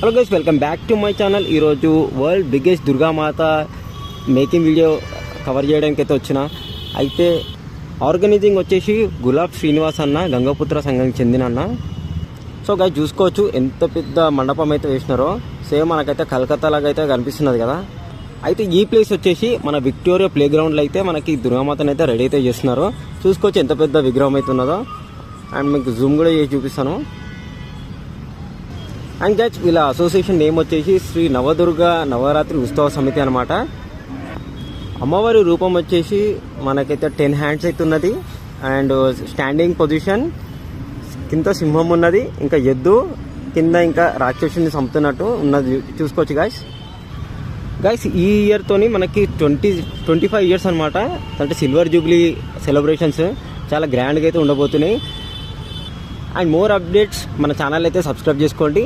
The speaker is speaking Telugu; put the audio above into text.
Hello guys, welcome back to my channel. ఈరోజు world biggest Durgamata making video cover చేయడానికి అయితే వచ్చిన. అయితే ఆర్గనైజింగ్ వచ్చేసి గులాబ్ శ్రీనివాస్ అన్న, గంగపుత్ర సంఘానికి చెందిన అన్న. సో గైస్ చూసుకోవచ్చు ఎంత పెద్ద మండపం అయితే వేసినారో. సేమ్ మనకైతే కలకత్తా లాగా అయితే కనిపిస్తున్నది కదా. అయితే ఈ ప్లేస్ వచ్చేసి మన విక్టోరియా ప్లే గ్రౌండ్లో అయితే మనకి దుర్గామాతను అయితే రెడీ అయితే చేస్తున్నారు. చూసుకోవచ్చు ఎంత పెద్ద విగ్రహం అయితే ఉన్నదో. అండ్ మీకు జూమ్ కూడా చేసి చూపిస్తాను. అండ్ గైస్ వీళ్ళ అసోసియేషన్ నేమ్ వచ్చేసి శ్రీ నవదుర్గ నవరాత్రి ఉత్సవ సమితి అనమాట. అమ్మవారి రూపం వచ్చేసి మనకైతే 10 హ్యాండ్స్ అయితే ఉన్నది. అండ్ స్టాండింగ్ పొజిషన్, కింద సింహం ఉన్నది, ఇంకా ఎద్దు కింద ఇంకా రాక్షసుని చంపుతున్నట్టు ఉన్నది. చూసుకోవచ్చు గైస్ ఈ ఇయర్తోని మనకి 25 ఇయర్స్ అనమాట. అంటే సిల్వర్ జూబ్లీ సెలబ్రేషన్స్ చాలా గ్రాండ్గా అయితే ఉండబోతున్నాయి. అండ్ మోర్ అప్డేట్స్ మన ఛానల్ అయితే సబ్స్క్రైబ్ చేసుకోండి.